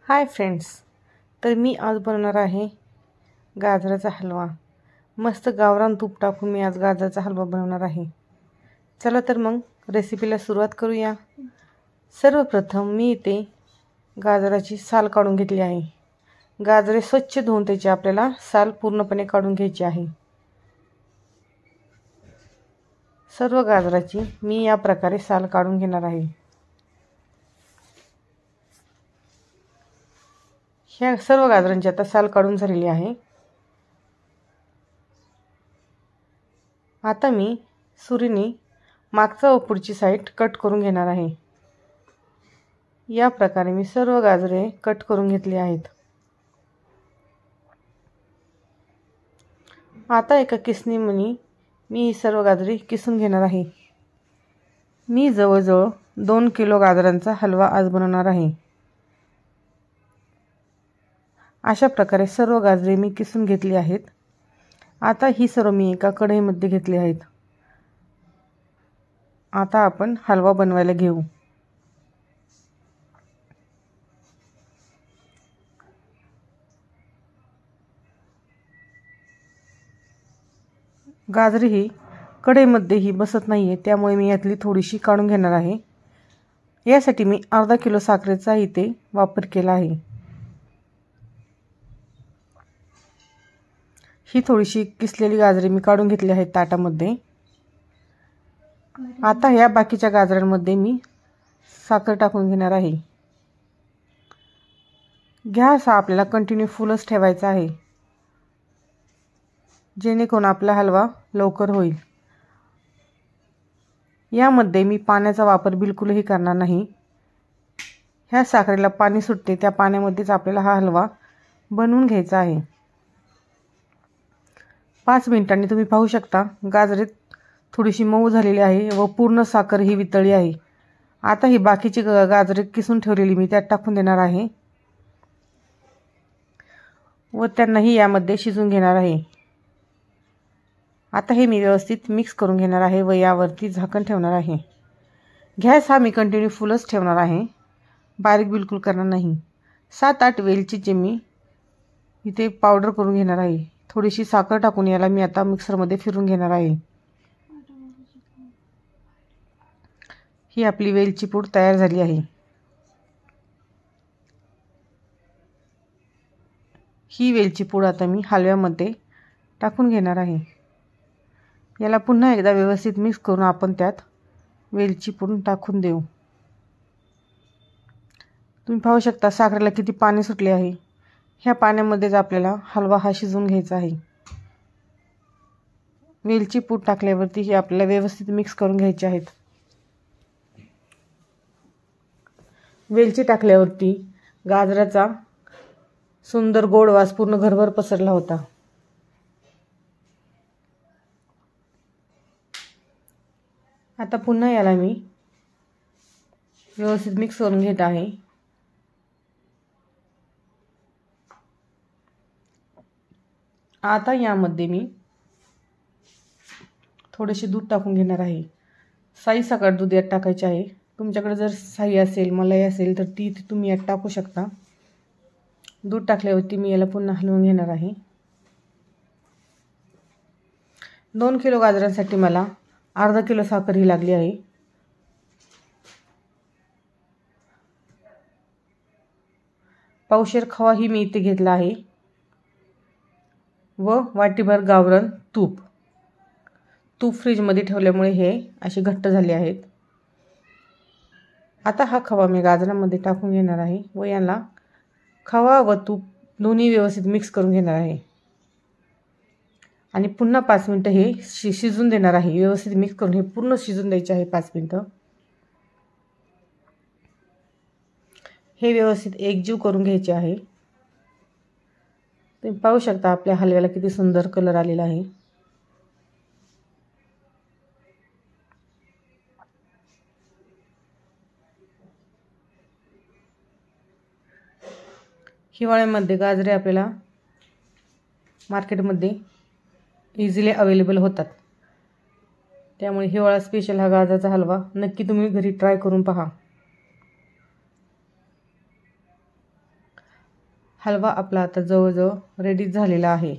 Hi friends, तर मी आज बनवणार आहे गाजराचा हलवा। मस्त गावरान तूप टाकून मी आज गाजराचा हलवा बनवणार आहे। चला तर मग रेसिपीला सुरुवात करूया। सर्वप्रथम मी इथे गाजराची साल काढून घेतली आहे। गाजरे स्वच्छ धुवून त्याची आपल्याला साल पूर्णपणे काढून घ्यायची आहे। सर्व गाजराची मी या प्रकारे साल काढून घेणार आहे। ह्या सर्व गाजरांची आता साल काढून झालेली आहे। आता मी सुरीने मागचा व पुढची साईड कट करून घेणार आहे। या प्रकारे मी सर्व गाजरे कट करून घेतली आहेत। आता एका किसणीने मी ही सर्व गाजरे किसून घेणार आहे। मी जवळजवळ 2 किलो गाजरांचा हलवा आज बनवणार आहे। अशा प्रकारे सर्व गाजरे मी किसून घेतली आहेत। आता ही सर्व मी एका कढईमध्ये घेतली आहेत। आता आपण हलवा बनवायला घेऊ। गाजरे ही कढईमध्येही बसत नाहीये, त्यामुळे मी यातली थोडीशी काढून घेणार आहे। यासाठी मी अर्धा किलो साखरेचा इथे वापर केला आहे। ही थोडीशी किसलेली गाजरे मी काढून घेतली आहेत ताटामध्ये। आता या बाकीच्या गाजरांमध्ये मी साखर टाकून घेणार आहे। गॅस हा आपल्याला कंटिन्यू फुलच ठेवायचा आहे, जेणेकरून आपला हलवा लवकर होईल। यामध्ये मी पाण्याचा वापर बिलकुलही करणार नाही। ह्या साखरेला पाणी सुटते, त्या पाण्यामध्येच आपल्याला हा हलवा बनवून घ्यायचा आहे। 5 मिनिटांनी तुम्ही पाहू शकता गाजरे थोडीशी मऊ झालेली आहे व पूर्ण साखर ही वितळली आहे। आता ही बाकीची गाजरे किसून ठेवलेली मी त्यात टाकून देणार आहे व त्यांनाही यामध्ये शिजवून घेणार आहे। आता हे मी व्यवस्थित मिक्स करून घेणार आहे व यावरती झाकण ठेवणार आहे। गॅस हा मी कंटिन्यू फुलच ठेवणार आहे, बारीक बिलकुल करणार नाही। 7-8 वेलचीचे मी इथे पावडर करून घेणार आहे। थोडीशी साखर टाकून याला मी आता मिक्सरमध्ये फिरून घेणार आहे। ही आपली वेलची पूड तयार झाली आहे। ही वेलची पूड आता मी हलव्यामध्ये टाकून घेणार आहे। याला पुन्हा एकदा व्यवस्थित मिक्स करून आपण त्यात वेलची पूड टाकून देऊ। तुम्ही पाहू शकता साखरेला किती पाणी सुटले आहे। ह्या पाण्यामध्येच आपल्याला हलवा हा शिजवून घ्यायचा आहे। वेलची पूड टाकल्यावरती ही आपल्याला व्यवस्थित मिक्स करून घ्यायची आहेत। वेलची टाकल्यावरती गाजराचा सुंदर गोड वास पूर्ण घरभर पसरला होता। आता पुन्हा याला मी व्यवस्थित मिक्स करून घेत आहे। आता यामध्ये मी थोडेसे दूध टाकून घेणार आहे। साई साखर दूध यात टाकायचे आहे। तुमच्याकडे जर साई असेल, मलाई असेल तर ती तुम्ही यात टाकू शकता। दूध टाकल्यावरती मी याला पुन्हा हलवून घेणार आहे। 2 किलो गाजरांसाठी मला अर्धा किलो साखर ही लागली आहे। पावशेर खवा ही मी इथे घेतला आहे व वाटीभर गावरान तूप फ्रीजमध्ये ठेवल्यामुळे हे असे घट्ट झाले आहेत। आता हा खवा मी गाजरामध्ये टाकून घेणार आहे व याला खवा व तूप दोन्ही व्यवस्थित मिक्स करून घेणार आहे आणि पुन्हा 5 मिनिटं हे शिजून देणार आहे। व्यवस्थित मिक्स करून हे पूर्ण शिजून द्यायचे आहे 5 मिनिटं। हे व्यवस्थित एकजीव करून घ्यायचे आहे। तुम्ही पाहू शकता आपल्या हलव्याला किती सुंदर कलर आलेला आहे। हिवाळ्यामध्ये गाजरे आपल्याला मार्केटमध्ये इझिली अवेलेबल होतात, त्यामुळे हिवाळा स्पेशल हा गाजराचा हलवा नक्की तुम्ही घरी ट्राय करून पहा। हलवा आपला आता जवळजवळ रेडी झालेला आहे।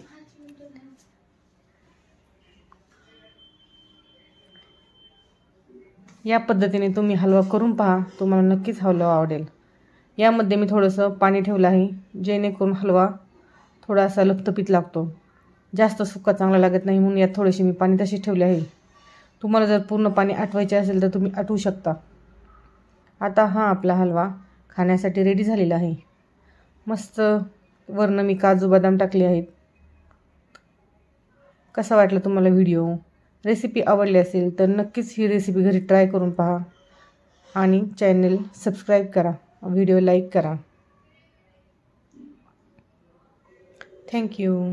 या पद्धतीने तुम्ही हलवा करून पहा, तुम्हाला नक्कीच हलवा आवडेल। यामध्ये मी थोडंसं पाणी ठेवलं आहे, जेणेकरून हलवा थोडासा लपतपीत लागतो, जास्त सुका चांगला लागत नाही, म्हणून यात थोडेसे मी पाणी तसेच ठेवले आहे। तुम्हाला जर पूर्ण पाणी आटवायचे असेल तर तुम्ही आटवू शकता। आता हा आपला हलवा खाण्यासाठी रेडी झालेला आहे। मस्त वरनं मी काजू बदाम टाकले आहेत। कसा वाटला तुम्हाला व्हिडिओ? रेसिपी आवडली असेल तर नक्कीच ही रेसिपी घरी ट्राय करून पहा आणि चॅनल सबस्क्राईब करा, व्हिडिओ लाईक करा। थँक्यू।